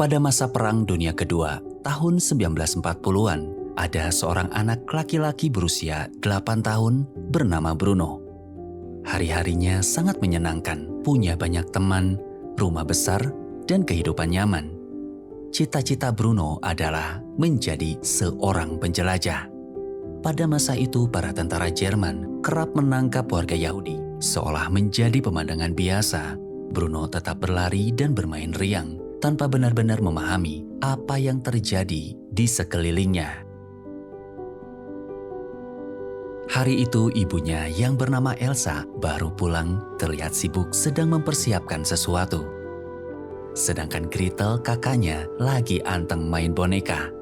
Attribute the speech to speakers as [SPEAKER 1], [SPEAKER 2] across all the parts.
[SPEAKER 1] Pada masa Perang Dunia Kedua, tahun 1940-an, ada seorang anak laki-laki berusia 8 tahun bernama Bruno. Hari-harinya sangat menyenangkan, punya banyak teman, rumah besar, dan kehidupan nyaman. Cita-cita Bruno adalah menjadi seorang penjelajah. Pada masa itu, para tentara Jerman kerap menangkap warga Yahudi. Seolah menjadi pemandangan biasa, Bruno tetap berlari dan bermain riang tanpa benar-benar memahami apa yang terjadi di sekelilingnya. Hari itu ibunya yang bernama Elsa baru pulang, terlihat sibuk sedang mempersiapkan sesuatu. Sedangkan Gretel kakaknya lagi anteng main boneka.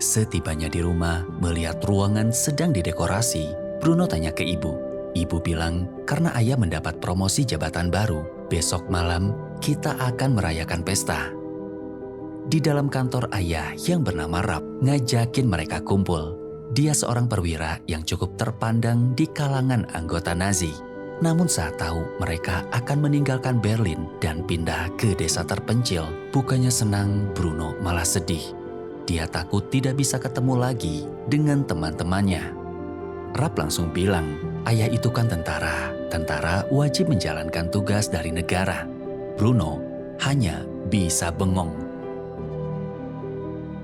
[SPEAKER 1] Setibanya di rumah, melihat ruangan sedang didekorasi, Bruno tanya ke ibu. Ibu bilang karena ayah mendapat promosi jabatan baru, besok malam kita akan merayakan pesta. Di dalam kantor ayah yang bernama Rap ngajakin mereka kumpul. Dia seorang perwira yang cukup terpandang di kalangan anggota Nazi. Namun saat tahu mereka akan meninggalkan Berlin dan pindah ke desa terpencil, bukannya senang, Bruno malah sedih. Dia takut tidak bisa ketemu lagi dengan teman-temannya. Rap langsung bilang, ayah itu kan tentara. Tentara wajib menjalankan tugas dari negara. Bruno hanya bisa bengong.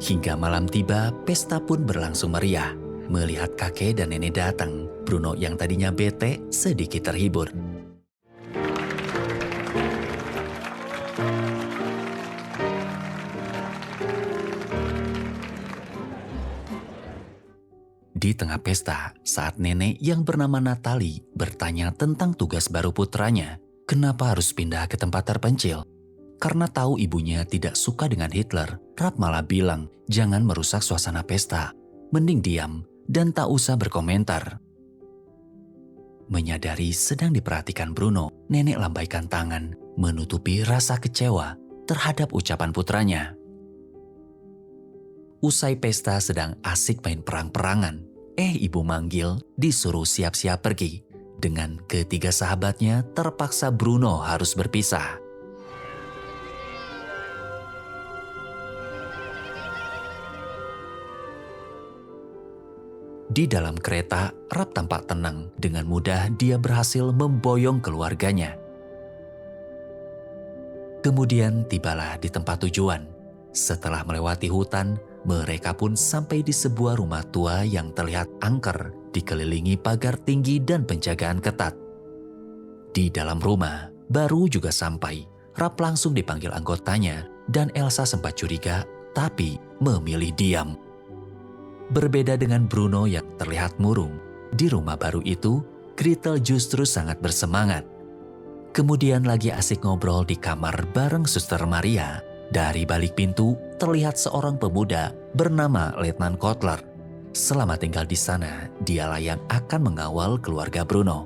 [SPEAKER 1] Hingga malam tiba, pesta pun berlangsung meriah. Melihat kakek dan nenek datang, Bruno yang tadinya bete sedikit terhibur. Di tengah pesta, saat nenek yang bernama Natalie bertanya tentang tugas baru putranya, kenapa harus pindah ke tempat terpencil? Karena tahu ibunya tidak suka dengan Hitler, Rap malah bilang, jangan merusak suasana pesta. Mending diam dan tak usah berkomentar. Menyadari sedang diperhatikan Bruno, nenek lambaikan tangan, menutupi rasa kecewa terhadap ucapan putranya. Usai pesta sedang asik main perang-perangan, ibu manggil, disuruh siap-siap pergi. Dengan ketiga sahabatnya, terpaksa Bruno harus berpisah. Di dalam kereta, Rap tampak tenang. Dengan mudah dia berhasil memboyong keluarganya. Kemudian tibalah di tempat tujuan. Setelah melewati hutan, mereka pun sampai di sebuah rumah tua yang terlihat angker, dikelilingi pagar tinggi dan penjagaan ketat. Di dalam rumah, baru juga sampai, Rap langsung dipanggil anggotanya dan Elsa sempat curiga, tapi memilih diam. Berbeda dengan Bruno yang terlihat murung, di rumah baru itu, Gretel justru sangat bersemangat. Kemudian lagi asik ngobrol di kamar bareng Suster Maria. Dari balik pintu, terlihat seorang pemuda bernama Letnan Kotler. Selama tinggal di sana, dialah yang akan mengawal keluarga Bruno.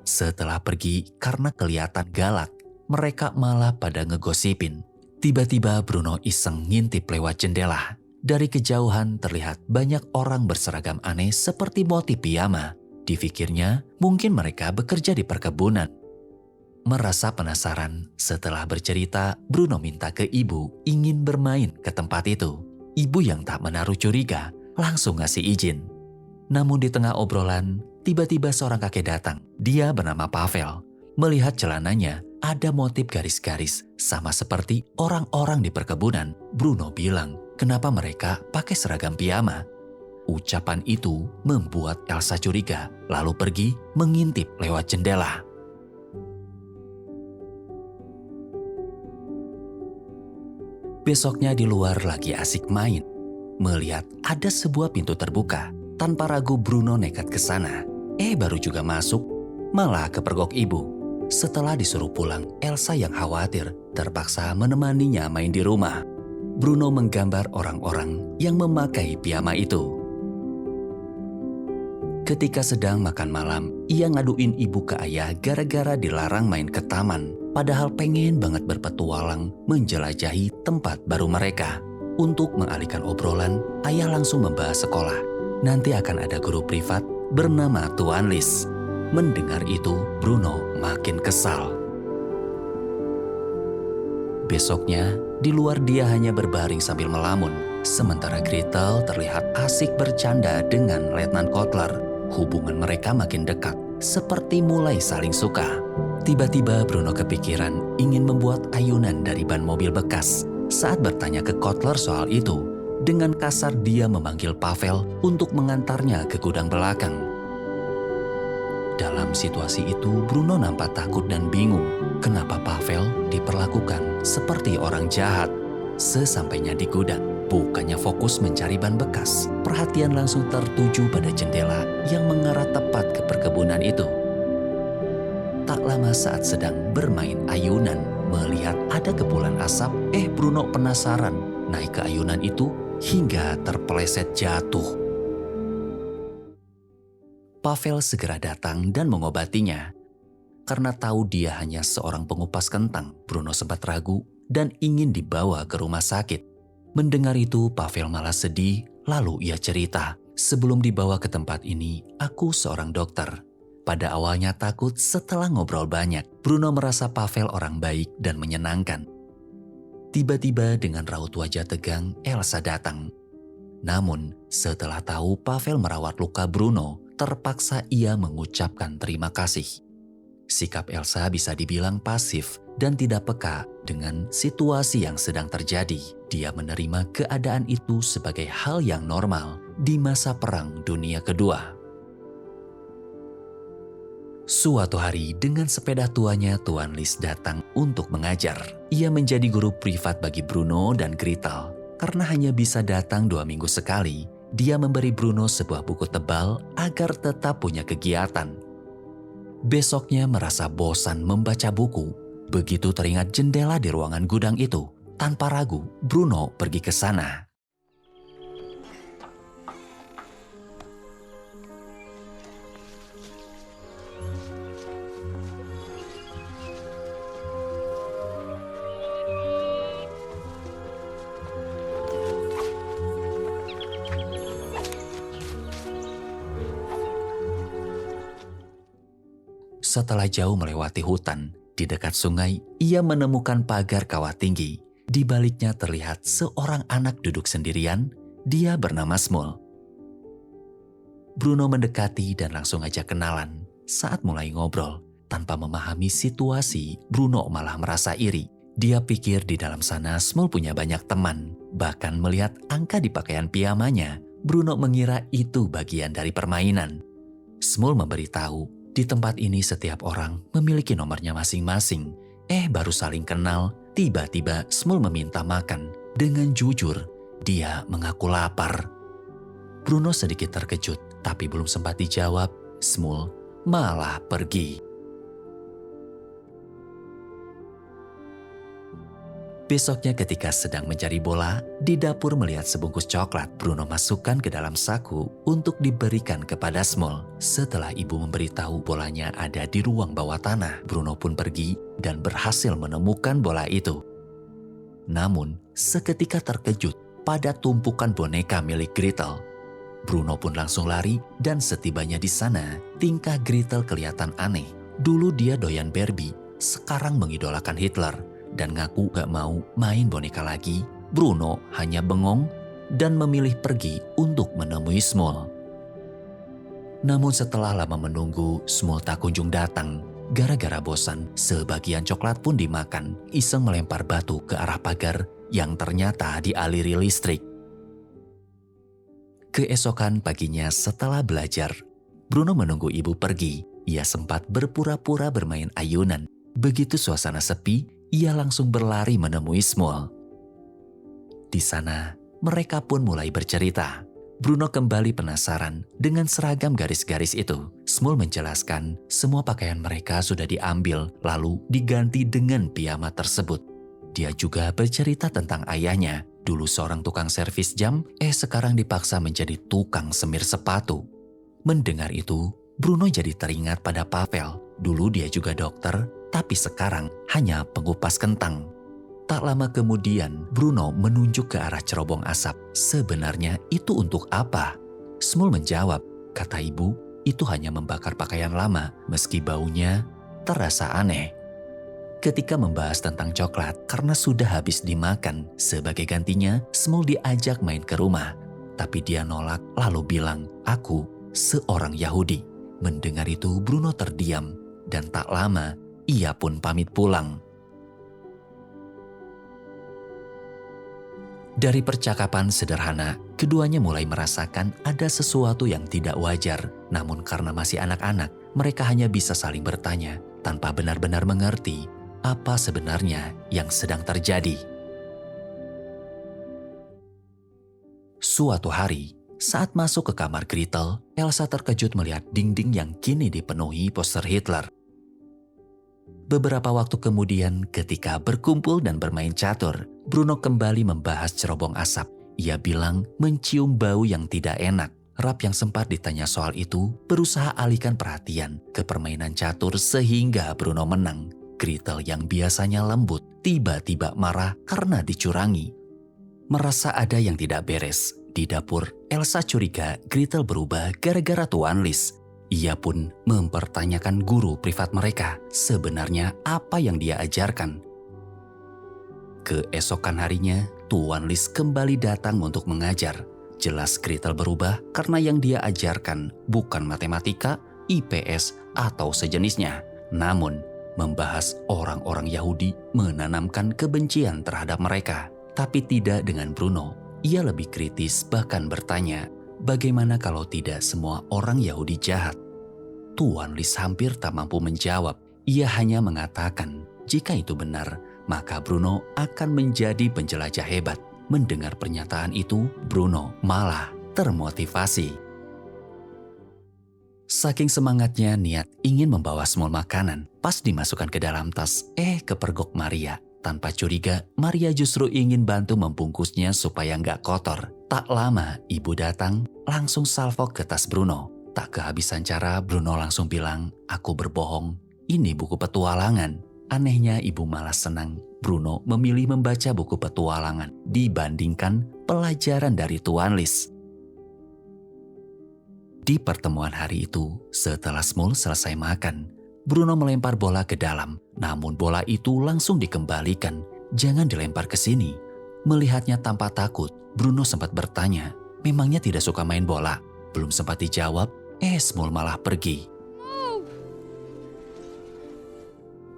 [SPEAKER 1] Setelah pergi karena kelihatan galak, mereka malah pada ngegosipin. Tiba-tiba Bruno iseng ngintip lewat jendela. Dari kejauhan terlihat banyak orang berseragam aneh seperti motif piyama. Dipikirnya mungkin mereka bekerja di perkebunan. Merasa penasaran, setelah bercerita, Bruno minta ke ibu ingin bermain ke tempat itu. Ibu yang tak menaruh curiga langsung ngasih izin. Namun di tengah obrolan, tiba-tiba seorang kakek datang. Dia bernama Pavel. Melihat celananya ada motif garis-garis sama seperti orang-orang di perkebunan. Bruno bilang, kenapa mereka pakai seragam piyama? Ucapan itu membuat Elsa curiga, lalu pergi mengintip lewat jendela. Besoknya di luar lagi asik main. Melihat ada sebuah pintu terbuka. Tanpa ragu Bruno nekat ke sana. Baru juga masuk, malah kepergok ibu. Setelah disuruh pulang, Elsa yang khawatir terpaksa menemaninya main di rumah. Bruno menggambar orang-orang yang memakai piyama itu. Ketika sedang makan malam, ia ngaduin ibu ke ayah gara-gara dilarang main ke taman. Padahal pengen banget berpetualang menjelajahi tempat baru mereka. Untuk mengalihkan obrolan, ayah langsung membahas sekolah. Nanti akan ada guru privat bernama Tuan Lis. Mendengar itu, Bruno makin kesal. Besoknya, di luar dia hanya berbaring sambil melamun, sementara Gretel terlihat asik bercanda dengan Letnan Kotler. Hubungan mereka makin dekat, seperti mulai saling suka. Tiba-tiba Bruno kepikiran ingin membuat ayunan dari ban mobil bekas. Saat bertanya ke Kotler soal itu, dengan kasar dia memanggil Pavel untuk mengantarnya ke gudang belakang. Dalam situasi itu, Bruno nampak takut dan bingung kenapa Pavel diperlakukan seperti orang jahat. Sesampainya di gudang, bukannya fokus mencari ban bekas, perhatian langsung tertuju pada jendela yang mengarah tepat ke perkebunan itu. Tak lama saat sedang bermain ayunan, melihat ada kepulan asap, Bruno penasaran naik ke ayunan itu hingga terpeleset jatuh. Pavel segera datang dan mengobatinya. Karena tahu dia hanya seorang pengupas kentang, Bruno sempat ragu dan ingin dibawa ke rumah sakit. Mendengar itu, Pavel malah sedih, lalu ia cerita, "Sebelum dibawa ke tempat ini, aku seorang dokter." Pada awalnya takut, setelah ngobrol banyak, Bruno merasa Pavel orang baik dan menyenangkan. Tiba-tiba dengan raut wajah tegang, Elsa datang. Namun, setelah tahu Pavel merawat luka Bruno, terpaksa ia mengucapkan terima kasih. Sikap Elsa bisa dibilang pasif dan tidak peka dengan situasi yang sedang terjadi. Dia menerima keadaan itu sebagai hal yang normal di masa Perang Dunia Kedua. Suatu hari dengan sepeda tuanya, Tuan Lis datang untuk mengajar. Ia menjadi guru privat bagi Bruno dan Gretel. Karena hanya bisa datang 2 minggu sekali, dia memberi Bruno sebuah buku tebal agar tetap punya kegiatan. Besoknya merasa bosan membaca buku. Begitu teringat jendela di ruangan gudang itu, tanpa ragu Bruno pergi ke sana. Setelah jauh melewati hutan, di dekat sungai, ia menemukan pagar kawah tinggi. Di baliknya terlihat seorang anak duduk sendirian, dia bernama Smul. Bruno mendekati dan langsung ajak kenalan. Saat mulai ngobrol, tanpa memahami situasi, Bruno malah merasa iri. Dia pikir di dalam sana Smul punya banyak teman. Bahkan melihat angka di pakaian piyamanya, Bruno mengira itu bagian dari permainan. Smul memberitahu, di tempat ini setiap orang memiliki nomornya masing-masing. Baru saling kenal, tiba-tiba Smul meminta makan. Dengan jujur, dia mengaku lapar. Bruno sedikit terkejut, tapi belum sempat dijawab, Smul malah pergi. Besoknya ketika sedang mencari bola, di dapur melihat sebungkus coklat, Bruno masukkan ke dalam saku untuk diberikan kepada Smul. Setelah ibu memberitahu bolanya ada di ruang bawah tanah, Bruno pun pergi dan berhasil menemukan bola itu. Namun, seketika terkejut pada tumpukan boneka milik Gretel. Bruno pun langsung lari dan setibanya di sana, tingkah Gretel kelihatan aneh. Dulu dia doyan Barbie, sekarang mengidolakan Hitler. Dan ngaku gak mau main boneka lagi. Bruno hanya bengong dan memilih pergi untuk menemui Smul. Namun setelah lama menunggu, Smul tak kunjung datang. Gara-gara bosan, sebagian coklat pun dimakan. Iseng melempar batu ke arah pagar yang ternyata dialiri listrik. Keesokan paginya setelah belajar, Bruno menunggu ibu pergi. Ia sempat berpura-pura bermain ayunan. Begitu suasana sepi, ia langsung berlari menemui Smul. Di sana, mereka pun mulai bercerita. Bruno kembali penasaran dengan seragam garis-garis itu. Smul menjelaskan semua pakaian mereka sudah diambil lalu diganti dengan piyama tersebut. Dia juga bercerita tentang ayahnya. Dulu seorang tukang servis jam, sekarang dipaksa menjadi tukang semir sepatu. Mendengar itu, Bruno jadi teringat pada Pavel. Dulu dia juga dokter, tapi sekarang hanya pengupas kentang. Tak lama kemudian, Bruno menunjuk ke arah cerobong asap. Sebenarnya itu untuk apa? Smul menjawab, kata ibu, itu hanya membakar pakaian lama meski baunya terasa aneh. Ketika membahas tentang coklat karena sudah habis dimakan, sebagai gantinya Small diajak main ke rumah. Tapi dia nolak lalu bilang, "Aku seorang Yahudi." Mendengar itu Bruno terdiam dan tak lama ia pun pamit pulang. Dari percakapan sederhana, keduanya mulai merasakan ada sesuatu yang tidak wajar. Namun karena masih anak-anak, mereka hanya bisa saling bertanya tanpa benar-benar mengerti apa sebenarnya yang sedang terjadi. Suatu hari, saat masuk ke kamar Gretel, Elsa terkejut melihat dinding yang kini dipenuhi poster Hitler. Beberapa waktu kemudian, ketika berkumpul dan bermain catur, Bruno kembali membahas cerobong asap. Ia bilang mencium bau yang tidak enak. Rap yang sempat ditanya soal itu berusaha alihkan perhatian ke permainan catur sehingga Bruno menang. Gretel yang biasanya lembut tiba-tiba marah karena dicurangi. Merasa ada yang tidak beres. Di dapur, Elsa curiga Gretel berubah gara-gara Tuan Lis. Ia pun mempertanyakan guru privat mereka sebenarnya apa yang dia ajarkan. Keesokan harinya, Tuan Lis kembali datang untuk mengajar. Jelas Gretel berubah karena yang dia ajarkan bukan matematika, IPS, atau sejenisnya. Namun, membahas orang-orang Yahudi menanamkan kebencian terhadap mereka. Tapi tidak dengan Bruno. Ia lebih kritis bahkan bertanya, bagaimana kalau tidak semua orang Yahudi jahat? Tuan Lis hampir tak mampu menjawab. Ia hanya mengatakan, jika itu benar, maka Bruno akan menjadi penjelajah hebat. Mendengar pernyataan itu, Bruno malah termotivasi. Saking semangatnya niat ingin membawa Small makanan, pas dimasukkan ke dalam tas, kepergok Maria. Tanpa curiga, Maria justru ingin bantu membungkusnya supaya nggak kotor. Tak lama, ibu datang, langsung salvok ke tas Bruno. Tak kehabisan cara, Bruno langsung bilang, "Aku berbohong, ini buku petualangan." Anehnya ibu malah senang Bruno memilih membaca buku petualangan dibandingkan pelajaran dari Tuan Lis. Di pertemuan hari itu, setelah Small selesai makan, Bruno melempar bola ke dalam, namun bola itu langsung dikembalikan. "Jangan dilempar ke sini." Melihatnya tanpa takut, Bruno sempat bertanya, memangnya tidak suka main bola? Belum sempat dijawab, Small malah pergi.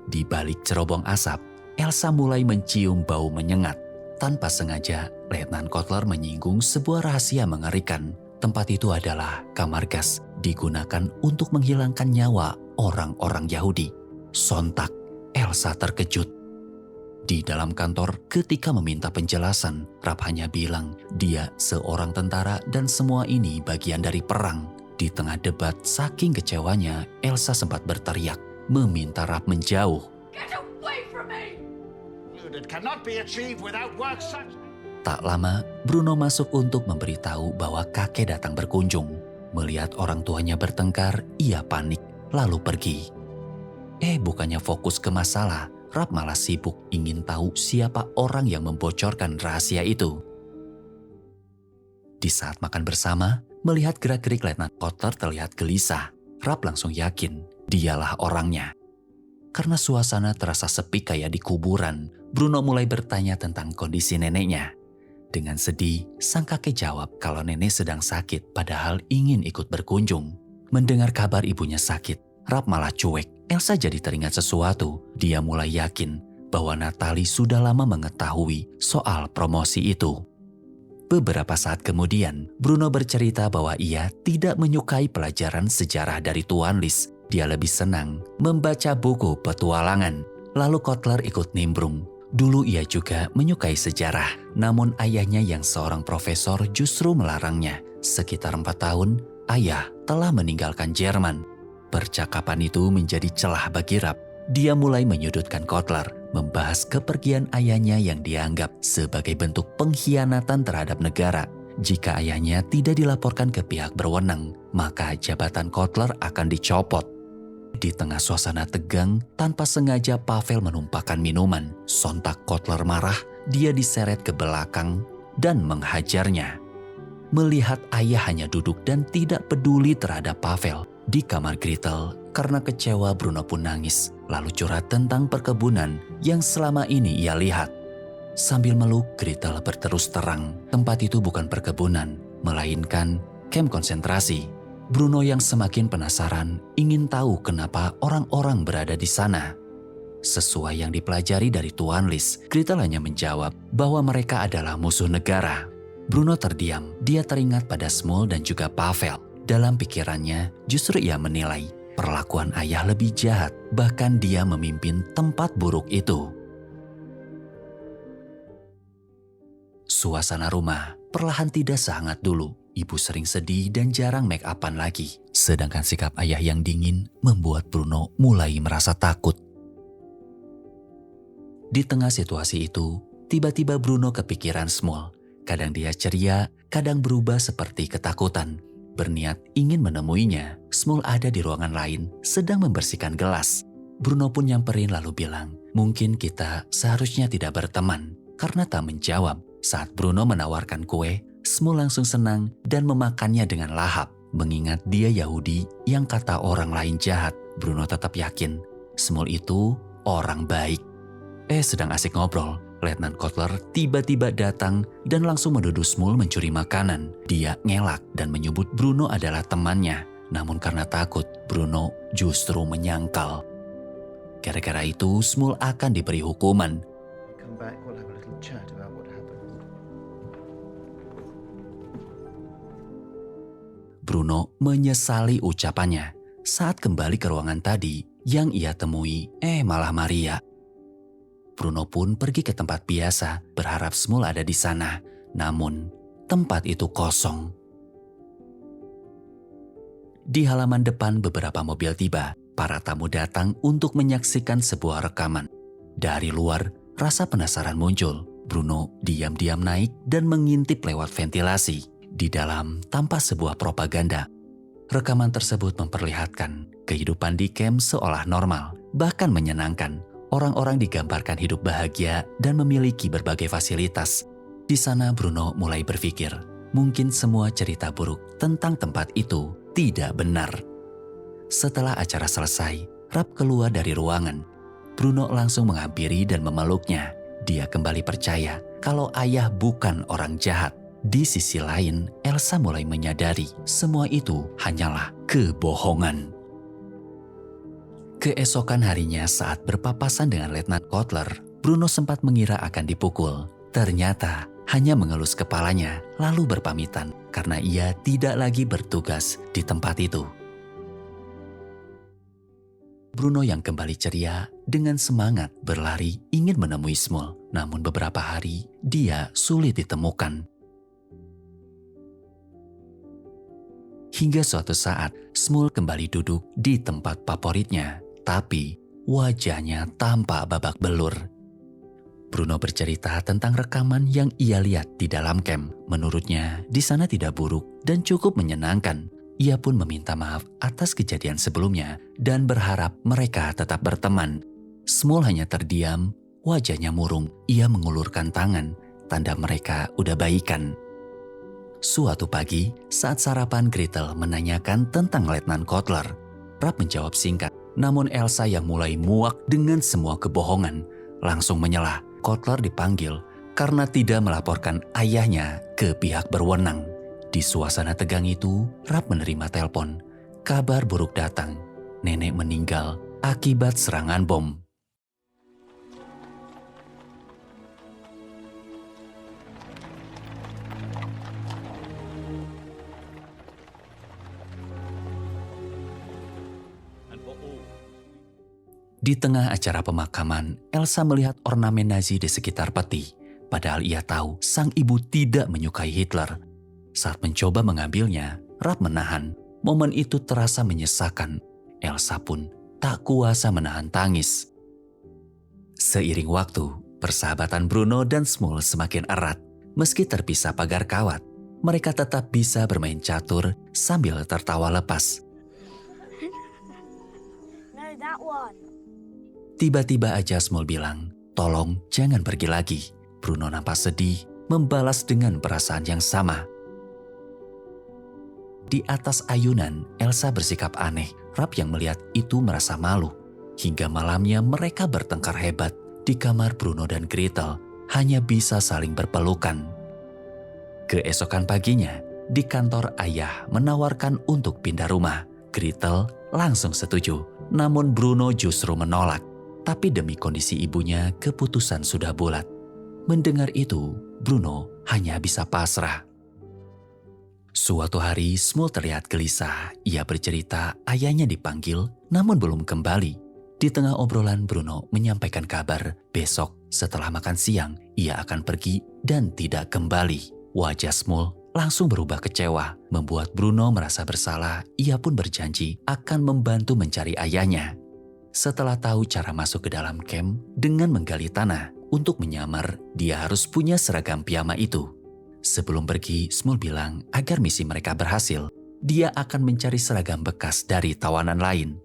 [SPEAKER 1] Di balik cerobong asap, Elsa mulai mencium bau menyengat. Tanpa sengaja, Letnan Kotler menyinggung sebuah rahasia mengerikan. Tempat itu adalah kamar gas, digunakan untuk menghilangkan nyawa orang-orang Yahudi. Sontak, Elsa terkejut. Di dalam kantor, ketika meminta penjelasan, Rap hanya bilang dia seorang tentara dan semua ini bagian dari perang. Di tengah debat, saking kecewanya, Elsa sempat berteriak, meminta Rap menjauh.
[SPEAKER 2] Get away from me! It cannot be achieved without work such.
[SPEAKER 1] Tak lama, Bruno masuk untuk memberitahu bahwa kakek datang berkunjung. Melihat orang tuanya bertengkar, ia panik, lalu pergi. Bukannya fokus ke masalah, Rap malah sibuk ingin tahu siapa orang yang membocorkan rahasia itu. Di saat makan bersama, melihat gerak-gerik Letnan Kotler terlihat gelisah, Rap langsung yakin dialah orangnya. Karena suasana terasa sepi kayak di kuburan, Bruno mulai bertanya tentang kondisi neneknya. Dengan sedih, sang kakek jawab kalau nenek sedang sakit padahal ingin ikut berkunjung. Mendengar kabar ibunya sakit, Rap malah cuek. Elsa jadi teringat sesuatu. Dia mulai yakin bahwa Natalie sudah lama mengetahui soal promosi itu. Beberapa saat kemudian, Bruno bercerita bahwa ia tidak menyukai pelajaran sejarah dari Tuan Lis. Dia lebih senang membaca buku petualangan. Lalu Kotler ikut nimbrung. Dulu ia juga menyukai sejarah, namun ayahnya yang seorang profesor justru melarangnya. Sekitar 4 tahun, ayah telah meninggalkan Jerman. Percakapan itu menjadi celah bagi Rap. Dia mulai menyudutkan Kotler, membahas kepergian ayahnya yang dianggap sebagai bentuk pengkhianatan terhadap negara. Jika ayahnya tidak dilaporkan ke pihak berwenang, maka jabatan Kotler akan dicopot. Di tengah suasana tegang, tanpa sengaja Pavel menumpahkan minuman. Sontak Kotler marah, dia diseret ke belakang dan menghajarnya. Melihat ayah hanya duduk dan tidak peduli terhadap Pavel, Di kamar Gretel, karena kecewa Bruno pun nangis, lalu curhat tentang perkebunan yang selama ini ia lihat. Sambil meluk, Gretel berterus terang, tempat itu bukan perkebunan, melainkan kamp konsentrasi. Bruno yang semakin penasaran ingin tahu kenapa orang-orang berada di sana. Sesuai yang dipelajari dari Tuan Lis, Gretel hanya menjawab bahwa mereka adalah musuh negara. Bruno terdiam, dia teringat pada Smul dan juga Pavel. Dalam pikirannya, justru ia menilai perlakuan ayah lebih jahat, bahkan dia memimpin tempat buruk itu. Suasana rumah perlahan tidak sehangat dulu. Ibu sering sedih dan jarang make upan lagi. Sedangkan sikap ayah yang dingin membuat Bruno mulai merasa takut. Di tengah situasi itu, tiba-tiba Bruno kepikiran Smul. Kadang dia ceria, kadang berubah seperti ketakutan. Berniat ingin menemuinya, Smul ada di ruangan lain, sedang membersihkan gelas. Bruno pun nyamperin lalu bilang, mungkin kita seharusnya tidak berteman. Karena tak menjawab, saat Bruno menawarkan kue, Smul langsung senang dan memakannya dengan lahap. Mengingat dia Yahudi yang kata orang lain jahat, Bruno tetap yakin Smul itu orang baik. Sedang asik ngobrol, Letnan Kotler tiba-tiba datang dan langsung menuduh Smul mencuri makanan. Dia ngelak dan menyebut Bruno adalah temannya. Namun karena takut, Bruno justru menyangkal. Gara-gara itu, Smul akan diberi hukuman.
[SPEAKER 2] Come back, we'll have a little chat about what happened.
[SPEAKER 1] Bruno menyesali ucapannya. Saat kembali ke ruangan tadi, yang ia temui malah Maria. Bruno pun pergi ke tempat biasa, berharap Smul ada di sana. Namun, tempat itu kosong. Di halaman depan beberapa mobil tiba. Para tamu datang untuk menyaksikan sebuah rekaman. Dari luar, rasa penasaran muncul. Bruno diam-diam naik dan mengintip lewat ventilasi. Di dalam tampak sebuah propaganda. Rekaman tersebut memperlihatkan kehidupan di camp seolah normal, bahkan menyenangkan. Orang-orang digambarkan hidup bahagia dan memiliki berbagai fasilitas. Di sana Bruno mulai berpikir, mungkin semua cerita buruk tentang tempat itu tidak benar. Setelah acara selesai, Rap keluar dari ruangan. Bruno langsung menghampiri dan memeluknya. Dia kembali percaya kalau ayah bukan orang jahat. Di sisi lain, Elsa mulai menyadari semua itu hanyalah kebohongan. Keesokan harinya saat berpapasan dengan Letnan Kotler, Bruno sempat mengira akan dipukul. Ternyata hanya mengelus kepalanya lalu berpamitan karena ia tidak lagi bertugas di tempat itu. Bruno yang kembali ceria dengan semangat berlari ingin menemui Smul. Namun beberapa hari dia sulit ditemukan. Hingga suatu saat Smul kembali duduk di tempat favoritnya. Tapi wajahnya tampak babak belur. Bruno bercerita tentang rekaman yang ia lihat di dalam camp. Menurutnya di sana tidak buruk dan cukup menyenangkan. Ia pun meminta maaf atas kejadian sebelumnya dan berharap mereka tetap berteman. Smul hanya terdiam, wajahnya murung. Ia mengulurkan tangan, tanda mereka udah baikan. Suatu pagi, saat sarapan Gretel menanyakan tentang Letnan Kotler. Rap menjawab singkat. Namun Elsa yang mulai muak dengan semua kebohongan langsung menyelah. Kotler dipanggil karena tidak melaporkan ayahnya ke pihak berwenang. Di suasana tegang itu, Rap menerima telepon. Kabar buruk datang. Nenek meninggal akibat serangan bom. Di tengah acara pemakaman, Elsa melihat ornamen Nazi di sekitar peti. Padahal ia tahu sang ibu tidak menyukai Hitler. Saat mencoba mengambilnya, Rap menahan. Momen itu terasa menyesakan. Elsa pun tak kuasa menahan tangis. Seiring waktu, persahabatan Bruno dan Smul semakin erat. Meski terpisah pagar kawat, mereka tetap bisa bermain catur sambil tertawa lepas.
[SPEAKER 3] No, that one.
[SPEAKER 1] Tiba-tiba aja Smul bilang, tolong jangan pergi lagi. Bruno nampak sedih, membalas dengan perasaan yang sama. Di atas ayunan, Elsa bersikap aneh. Rap yang melihat itu merasa malu. Hingga malamnya mereka bertengkar hebat. Di kamar Bruno dan Gretel hanya bisa saling berpelukan. Keesokan paginya, di kantor ayah menawarkan untuk pindah rumah. Gretel langsung setuju, namun Bruno justru menolak. Tapi demi kondisi ibunya, keputusan sudah bulat. Mendengar itu, Bruno hanya bisa pasrah. Suatu hari, Smul terlihat gelisah. Ia bercerita ayahnya dipanggil, namun belum kembali. Di tengah obrolan, Bruno menyampaikan kabar besok setelah makan siang, ia akan pergi dan tidak kembali. Wajah Smul langsung berubah kecewa, membuat Bruno merasa bersalah. Ia pun berjanji akan membantu mencari ayahnya. Setelah tahu cara masuk ke dalam camp dengan menggali tanah untuk menyamar, dia harus punya seragam piyama itu. Sebelum pergi, Smul bilang agar misi mereka berhasil, dia akan mencari seragam bekas dari tawanan lain.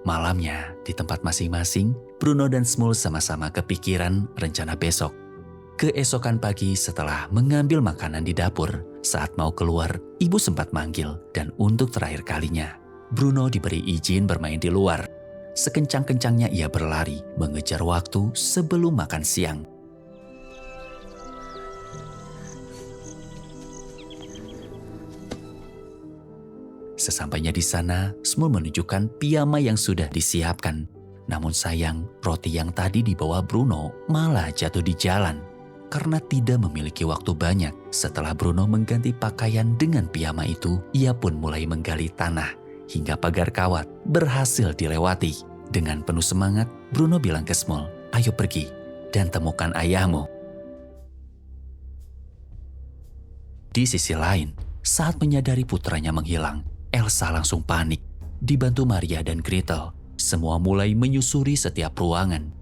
[SPEAKER 1] Malamnya, di tempat masing-masing, Bruno dan Smul sama-sama kepikiran rencana besok. Keesokan pagi setelah mengambil makanan di dapur, saat mau keluar, ibu sempat manggil dan untuk terakhir kalinya, Bruno diberi izin bermain di luar. Sekencang-kencangnya ia berlari, mengejar waktu sebelum makan siang. Sesampainya di sana, Smul menunjukkan piyama yang sudah disiapkan. Namun sayang, roti yang tadi dibawa Bruno malah jatuh di jalan. Karena tidak memiliki waktu banyak, setelah Bruno mengganti pakaian dengan piyama itu, ia pun mulai menggali tanah hingga pagar kawat berhasil dilewati. Dengan penuh semangat, Bruno bilang ke Smul, "Ayo pergi dan temukan ayahmu." Di sisi lain, saat menyadari putranya menghilang, Elsa langsung panik. Dibantu Maria dan Gretel, semua mulai menyusuri setiap ruangan.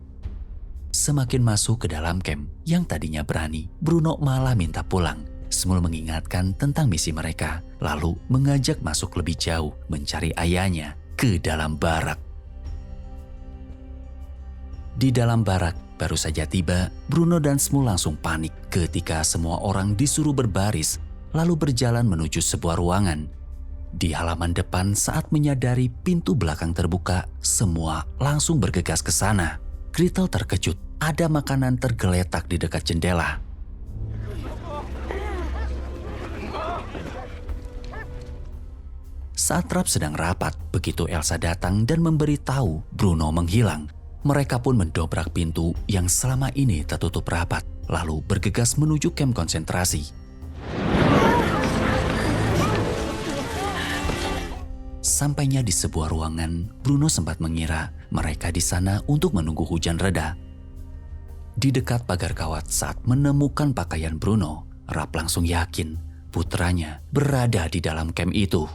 [SPEAKER 1] Semakin masuk ke dalam camp yang tadinya berani, Bruno malah minta pulang. Smul mengingatkan tentang misi mereka, lalu mengajak masuk lebih jauh mencari ayahnya ke dalam barak. Di dalam barak, baru saja tiba, Bruno dan Smul langsung panik ketika semua orang disuruh berbaris lalu berjalan menuju sebuah ruangan. Di halaman depan saat menyadari pintu belakang terbuka, semua langsung bergegas ke sana. Gretel terkejut, ada makanan tergeletak di dekat jendela. Saat Rap sedang rapat, begitu Elsa datang dan memberitahu Bruno menghilang, mereka pun mendobrak pintu yang selama ini tertutup rapat, lalu bergegas menuju kamp konsentrasi. Sampainya di sebuah ruangan, Bruno sempat mengira mereka di sana untuk menunggu hujan reda. Di dekat pagar kawat saat menemukan pakaian Bruno, Rap langsung yakin putranya berada di dalam camp itu.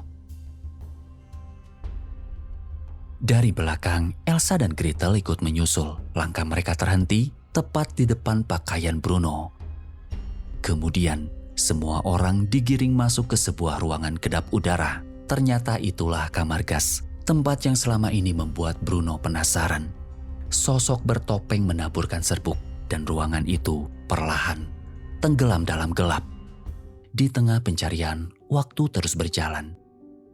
[SPEAKER 1] Dari belakang, Elsa dan Gretel ikut menyusul. Langkah mereka terhenti tepat di depan pakaian Bruno. Kemudian, semua orang digiring masuk ke sebuah ruangan kedap udara. Ternyata itulah kamar gas, tempat yang selama ini membuat Bruno penasaran. Sosok bertopeng menaburkan serbuk dan ruangan itu perlahan tenggelam dalam gelap. Di tengah pencarian, waktu terus berjalan.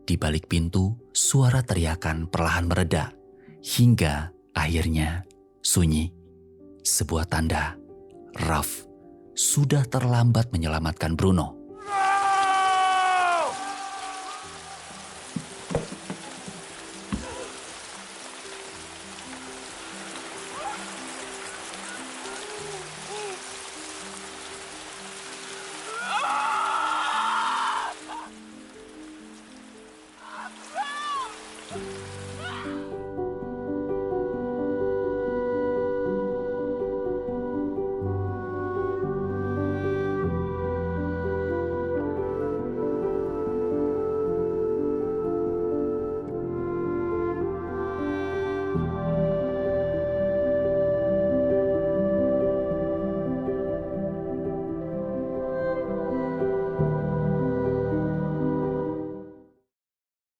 [SPEAKER 1] Di balik pintu, suara teriakan perlahan mereda hingga akhirnya sunyi. Sebuah tanda, Ralph sudah terlambat menyelamatkan Bruno.